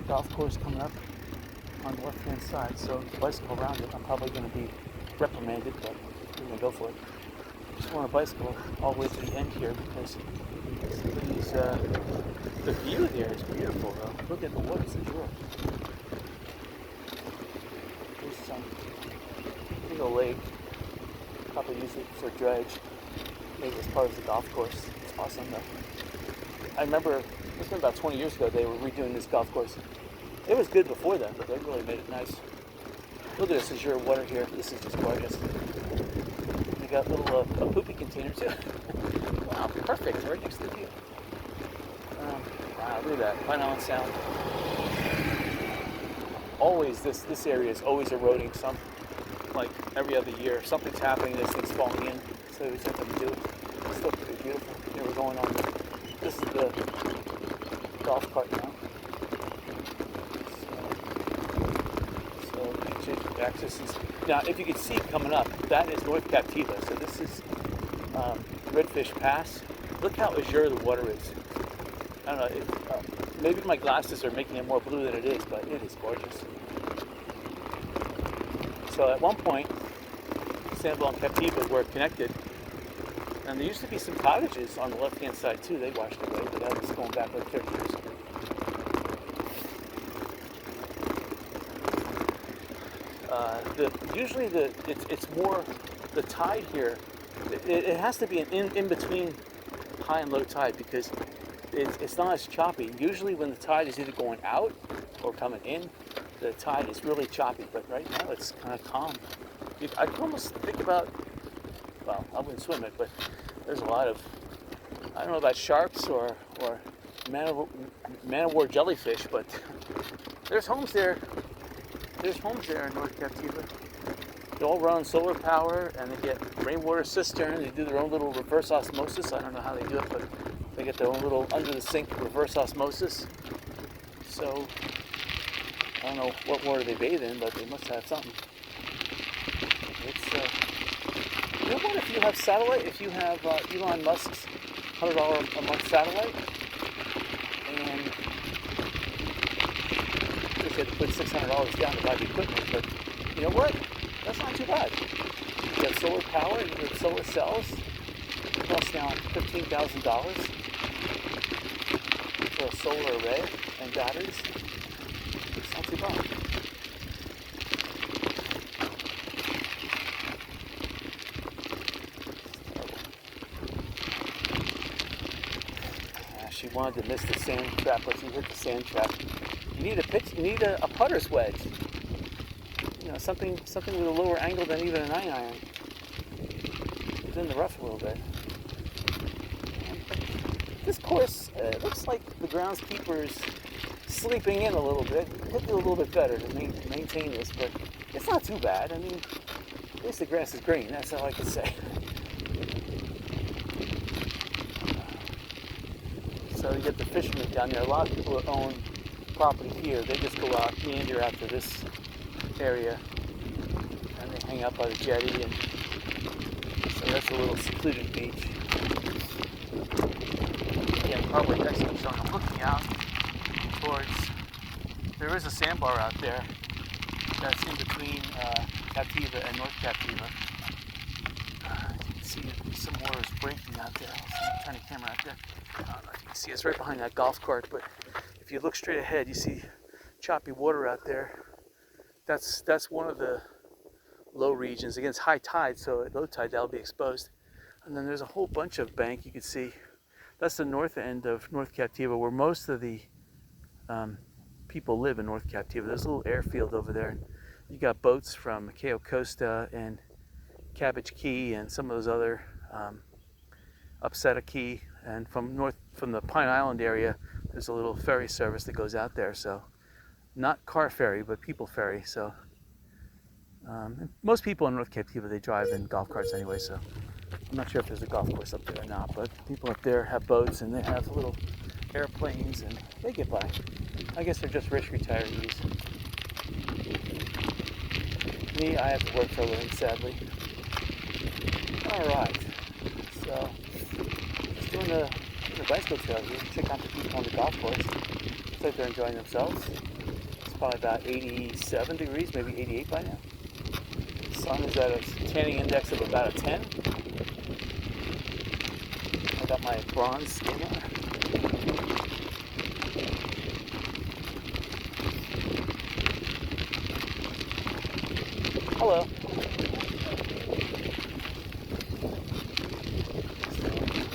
golf course coming up on the left-hand side, so the bicycle around it. I'm probably going to be reprimanded, but I'm going to go for it. Just want to bicycle all the way to the end here because the view here is beautiful though. Look at the water, it's a jewel. There's some big old lake. Probably use it for dredge. Maybe as part of the golf course. It's awesome though. I remember, it's been about 20 years ago, they were redoing this golf course. It was good before then, but they really made it nice. Look at this azure water here. This is just gorgeous. They got a little a poopy container too. Wow, perfect, right next to the view. Wow, look at that, Pine Island Sound. Always, this area is always eroding some, like every other year. Something's happening, this thing's falling in, so there's nothing to do. It's still pretty beautiful. Here we're going on, this is the golf cart now. So access is, now if you can see coming up, that is North Captiva. So this is Redfish Pass. Look how azure the water is. I don't know, maybe my glasses are making it more blue than it is, but it is gorgeous. So at one point, Sanibel and Captiva were connected, and there used to be some cottages on the left-hand side too. They washed away, but that was going back like 30 years ago. Usually it's more the tide here. It has to be an in between high and low tide because it's not as choppy. Usually when the tide is either going out or coming in, the tide is really choppy. But right now it's kind of calm. I can almost think about, well, I wouldn't swim it, but there's a lot of, I don't know about sharks or man-of-war jellyfish, but there's homes there. There's homes there in North Captiva. They all run solar power, and they get rainwater cistern. They do their own little reverse osmosis. I don't know how they do it, but they get their own little under-the-sink reverse osmosis. So I don't know what water they bathe in, but they must have something. It's you know what? If you have satellite, if you have Elon Musk's $100 a month satellite, and you have to put $600 down to buy the equipment, but you know what? That's not too bad. You got solar power, you got solar cells. It costs now $15,000 for a solar array and batteries. It's not too bad. She wanted to miss the sand trap, but she hit the sand trap. You need a pitch. You need a putter's wedge. You know, something with a lower angle than even a 9-iron. It's in the rough a little bit. This course looks like the groundskeeper's sleeping in a little bit. He'll do a little bit better to maintain this, but it's not too bad. I mean, at least the grass is green. That's all I can say. So you get the fishermen down there. A lot of people that own property here, they just go out, meander out to this area, and they hang out by the jetty, and so that's a little secluded beach. Again, probably excellent showing. I'm looking out towards, there is a sandbar out there that's in between Captiva and North Captiva. You can see some water is breaking out there. I'll turn the camera out there. I don't know if you can see, it's right behind that golf cart, but if you look straight ahead, you see choppy water out there. That's one of the low regions. Against high tide, so at low tide that'll be exposed. And then there's a whole bunch of bank you can see. That's the north end of North Captiva, where most of the people live in North Captiva. There's a little airfield over there. You got boats from Cayo Costa and Cabbage Key and some of those other Upseta Key, and from the Pine Island area, there's a little ferry service that goes out there. So not car ferry, but people ferry. So most people in North Captiva, they drive in golf carts anyway. So I'm not sure if there's a golf course up there or not, but people up there have boats and they have little airplanes and they get by. I guess they're just rich retirees. Me, I have to work for a living, sadly. All right, so just doing the bicycle trail here. Check out the people on the golf course. Looks like they're enjoying themselves. It's probably about 87 degrees, maybe 88 by now. The sun is at a tanning index of about a 10. I got my bronze skin on. Hello.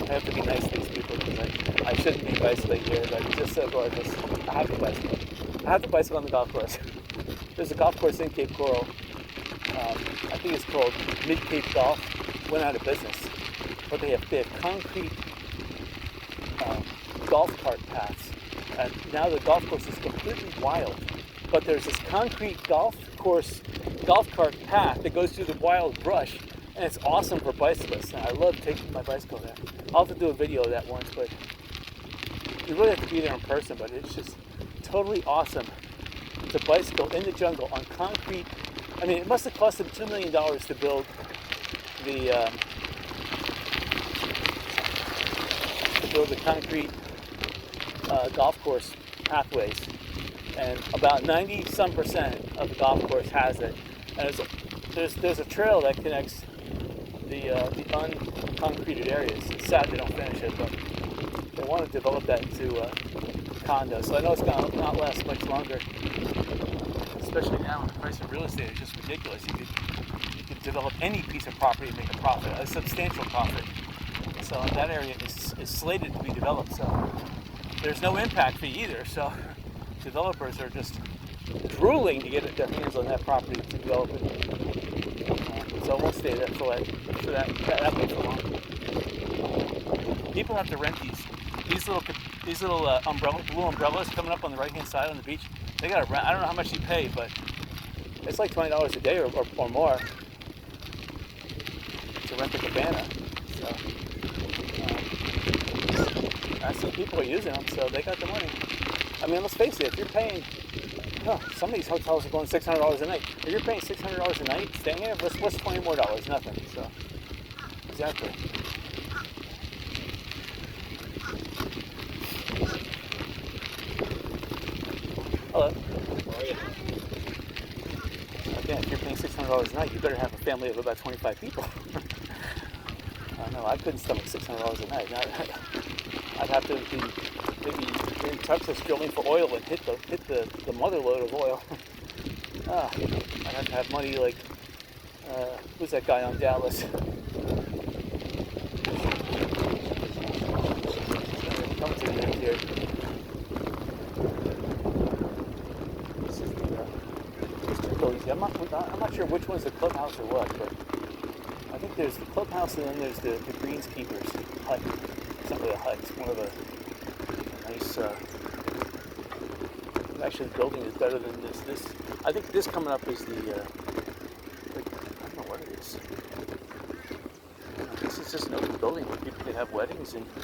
I have to be nice to these people because I shouldn't be bicycling here, but it's just so gorgeous. I have to bicycle. I have to bicycle on the golf course. There's a golf course in Cape Coral. I think it's called Mid-Cape Golf. Went out of business. But they have concrete golf cart paths. And now the golf course is completely wild. But there's this concrete golf cart path that goes through the wild brush. And it's awesome for bicyclists. And I love taking my bicycle there. I'll have to do a video of that once, but you really have to be there in person. But it's just totally awesome to bicycle in the jungle on concrete. I mean, it must have cost them $2 million to build the concrete golf course pathways, and about 90% of the golf course has it. And there's a trail that connects the unconcreted areas. It's sad they don't finish it, but they want to develop that into condos. So I know it's going to not last much longer, especially now when the price of real estate is just ridiculous. You could develop any piece of property and make a profit, a substantial profit. So that area is slated to be developed. So there's no impact fee either. So developers are just drooling to get their hands on that property to develop it. So I won't stay there for that way for long. People have to rent these little blue umbrellas coming up on the right hand side on the beach. They gotta rent. I don't know how much you pay, but it's like $20 a day or more to rent the cabana. So I see people are using them, so they got the money. I mean, let's face it, if you're paying, some of these hotels are going $600 a night. If you're paying $600 a night staying here, what's $20 more? Nothing. So, exactly. Hello. How are you? Again, if you're paying $600 a night, you better have a family of about 25 people. I know, I couldn't stomach $600 a night. I'd have to be maybe in Texas drilling for oil and hit the mother load of oil. I'd have to have money like, who's that guy on Dallas? Come to the end here. This is the cozy. I'm not sure which one's the clubhouse or what, but I think there's the clubhouse and then there's the greenskeepers hut. It's not really a hut, it's more of a nice, actually the building is better than this. I think this coming up is the, I don't know what it is. This is just an open building where people can have weddings and I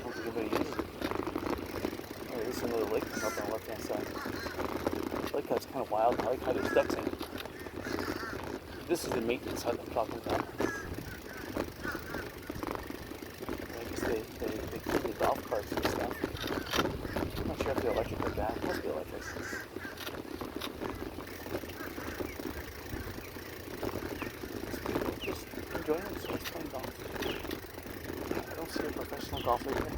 don't think anybody uses it. Oh, there's another lake coming up on the left hand side. I like how it's kind of wild. I like how there's ducks in it. This is the maintenance hut I'm talking about. I guess they keep the golf carts and stuff. I'm not sure if they're electric or gas. It must be electric. Just enjoying themselves playing golf. I don't see a professional golfer here.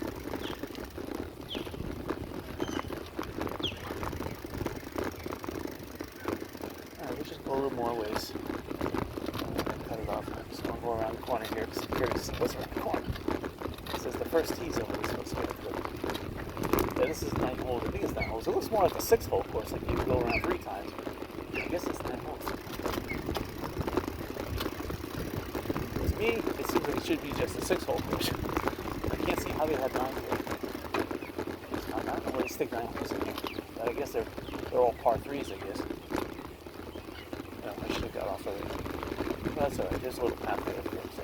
Alright, we'll just go a little more ways. Cut it off. I'm just going to go around the corner here because I'm curious to see what's around the corner. It says the first tee's over this looks good. Yeah, this is 9 holes. I think it's 9 holes. It looks more like a 6-hole course, like you can go around 3 times. I guess it's 9 holes. To me, it seems like it should be just a 6-hole course. I can't see how they have 9 here. I don't know where they stick 9 holes in here. But I guess they're all par 3s, I guess. No, I should have got off already. But that's alright. There's a little pathway up here, so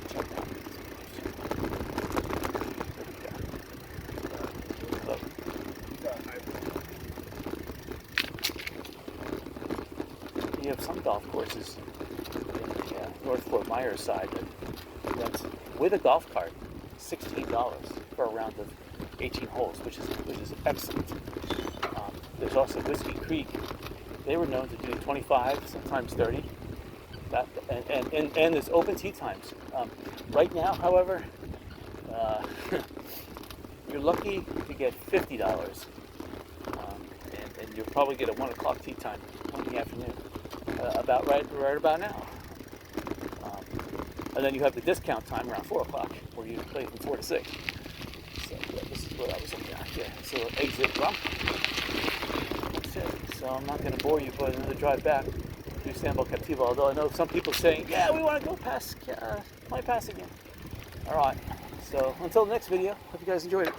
check that. You have some golf courses in North Fort Myers side that rent with a golf cart $16 for a round of 18 holes, which is excellent. There's also Whiskey Creek. They were known to do 25, sometimes 30. And there's open tee times. Right now, however, you're lucky to get $50, and you'll probably get a 1 o'clock tee time, 1 in the afternoon, about right about now. And then you have the discount time around 4 o'clock, where you play from 4 to 6. So yeah, this is what I was looking at here. So exit bump. That's it. So I'm not going to bore you with another drive back through Sanibel Captiva, although I know some people saying, yeah, we want to go past my pass again. All right. So until the next video, hope you guys enjoyed it.